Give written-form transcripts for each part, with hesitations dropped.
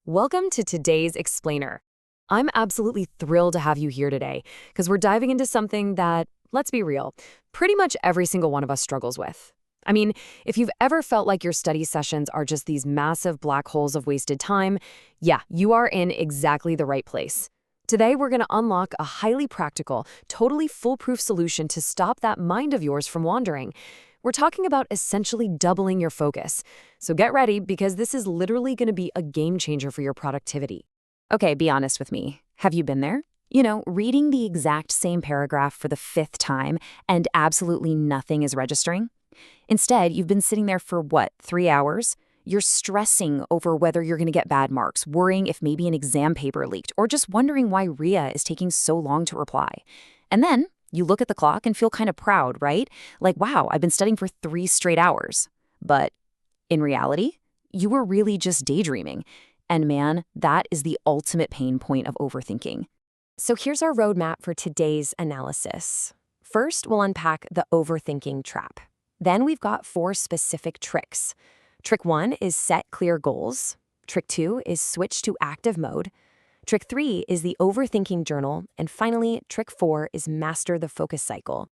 Welcome to today's Explainer. I'm absolutely thrilled to have you here today because we're diving into something that, let's be real, pretty much every single one of us struggles with. I mean, if you've ever felt like your study sessions are just these massive black holes of wasted time, yeah, you are in exactly the right place. Today, we're going to unlock a highly practical, totally foolproof solution to stop that mind of yours from wandering. We're talking about essentially doubling your focus. So get ready because this is literally going to be a game changer for your productivity. Okay, be honest with me. Have you been there? Reading the exact same paragraph for the fifth time and absolutely nothing is registering? Instead, you've been sitting there for what, 3 hours? You're stressing over whether you're going to get bad marks, worrying if maybe an exam paper leaked, or just wondering why Ria is taking so long to reply. And then you look at the clock and feel kind of proud, right? Like, wow, I've been studying for 3 straight hours. But in reality, you were really just daydreaming. And man, that is the ultimate pain point of overthinking. So here's our roadmap for today's analysis. First, we'll unpack the overthinking trap. Then we've got 4 specific tricks. Trick 1 is set clear goals. Trick 2 is switch to active mode. Trick 3 is the overthinking journal. And finally, trick 4 is master the focus cycle.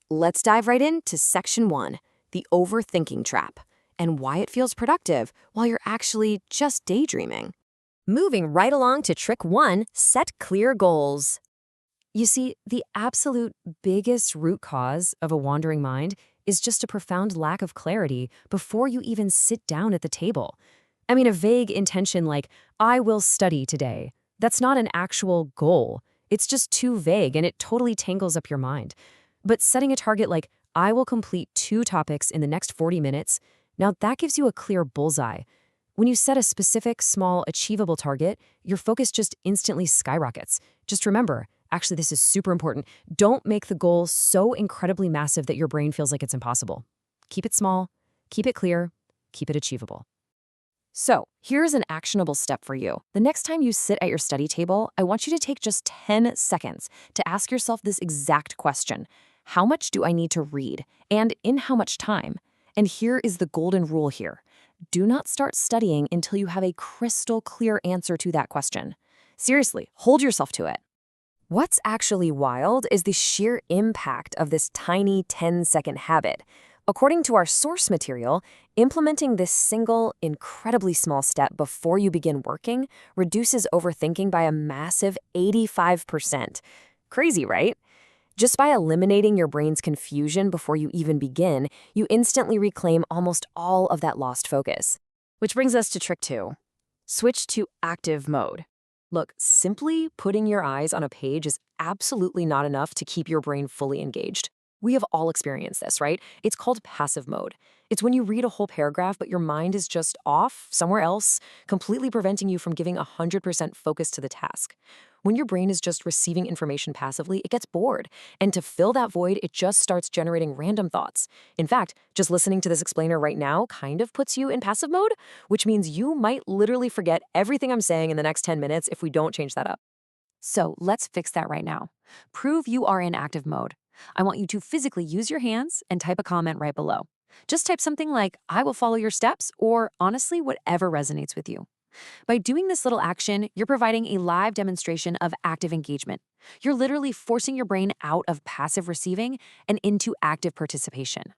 Let's dive right into section 1, the overthinking trap, and why it feels productive while you're actually just daydreaming. Moving right along to trick 1, set clear goals. You see, the absolute biggest root cause of a wandering mind is just a profound lack of clarity before you even sit down at the table. I mean, a vague intention like, I will study today. That's not an actual goal. It's just too vague and it totally tangles up your mind. But setting a target like, I will complete 2 topics in the next 40 minutes, now that gives you a clear bullseye. When you set a specific, small, achievable target, your focus just instantly skyrockets. Just remember, actually this is super important, don't make the goal so incredibly massive that your brain feels like it's impossible. Keep it small, keep it clear, keep it achievable. So, here's an actionable step for you. The next time you sit at your study table, I want you to take just 10 seconds to ask yourself this exact question. How much do I need to read? And in how much time? And here is the golden rule here. Do not start studying until you have a crystal clear answer to that question. Seriously, hold yourself to it. What's actually wild is the sheer impact of this tiny 10-second habit. According to our source material, implementing this single, incredibly small step before you begin working reduces overthinking by a massive 85%. Crazy, right? Just by eliminating your brain's confusion before you even begin, you instantly reclaim almost all of that lost focus. Which brings us to trick 2. Switch to active mode. Look, simply putting your eyes on a page is absolutely not enough to keep your brain fully engaged. We have all experienced this, right? It's called passive mode. It's when you read a whole paragraph, but your mind is just off somewhere else, completely preventing you from giving 100% focus to the task. When your brain is just receiving information passively, it gets bored. And to fill that void, it just starts generating random thoughts. In fact, just listening to this explainer right now kind of puts you in passive mode, which means you might literally forget everything I'm saying in the next 10 minutes if we don't change that up. So let's fix that right now. Prove you are in active mode. I want you to physically use your hands and type a comment right below. Just type something like, I will follow your steps, or honestly, whatever resonates with you. By doing this little action, you're providing a live demonstration of active engagement. You're literally forcing your brain out of passive receiving and into active participation.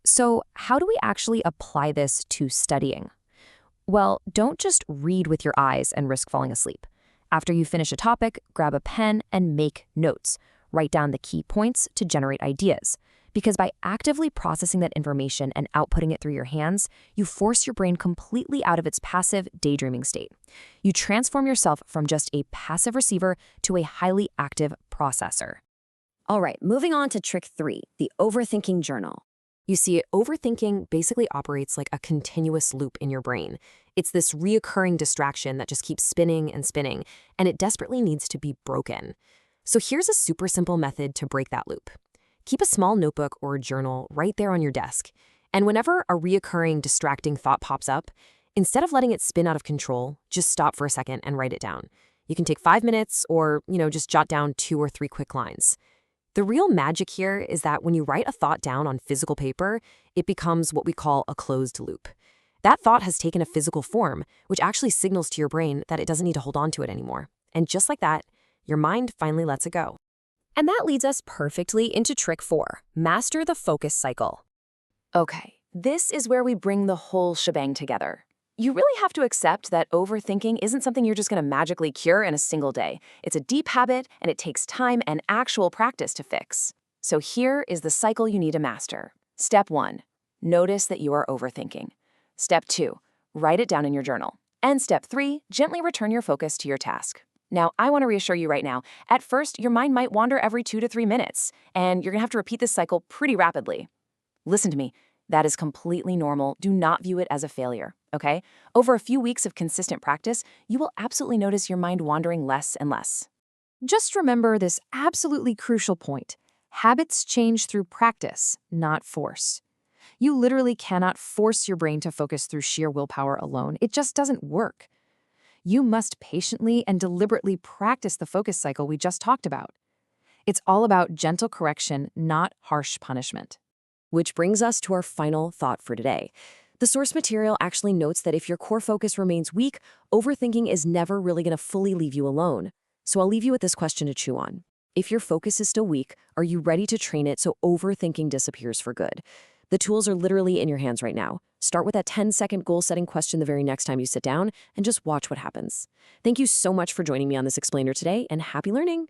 So, how do we actually apply this to studying? Well, don't just read with your eyes and risk falling asleep. After you finish a topic, grab a pen and make notes. Write down the key points to generate ideas. Because by actively processing that information and outputting it through your hands, you force your brain completely out of its passive, daydreaming state. You transform yourself from just a passive receiver to a highly active processor. All right, moving on to trick 3, the overthinking journal. You see, overthinking basically operates like a continuous loop in your brain. It's this reoccurring distraction that just keeps spinning and spinning, and it desperately needs to be broken. So here's a super simple method to break that loop. Keep a small notebook or a journal right there on your desk. And whenever a reoccurring, distracting thought pops up, instead of letting it spin out of control, just stop for a second and write it down. You can take 5 minutes or, just jot down 2 or 3 quick lines. The real magic here is that when you write a thought down on physical paper, it becomes what we call a closed loop. That thought has taken a physical form, which actually signals to your brain that it doesn't need to hold on to it anymore. And just like that, your mind finally lets it go. And that leads us perfectly into trick 4, master the focus cycle. Okay, this is where we bring the whole shebang together. You really have to accept that overthinking isn't something you're just going to magically cure in a single day. It's a deep habit, and it takes time and actual practice to fix. So here is the cycle you need to master. Step 1, notice that you are overthinking. Step 2, write it down in your journal. And step 3, gently return your focus to your task. Now, I want to reassure you right now, at first, your mind might wander every 2 to 3 minutes, and you're going to have to repeat this cycle pretty rapidly. Listen to me, that is completely normal. Do not view it as a failure, okay? Over a few weeks of consistent practice, you will absolutely notice your mind wandering less and less. Just remember this absolutely crucial point. Habits change through practice, not force. You literally cannot force your brain to focus through sheer willpower alone. It just doesn't work. You must patiently and deliberately practice the focus cycle we just talked about. It's all about gentle correction, not harsh punishment. Which brings us to our final thought for today. The source material actually notes that if your core focus remains weak, overthinking is never really going to fully leave you alone. So I'll leave you with this question to chew on. If your focus is still weak, are you ready to train it so overthinking disappears for good? The tools are literally in your hands right now. Start with that 10-second goal-setting question the very next time you sit down and just watch what happens. Thank you so much for joining me on this explainer today, and happy learning!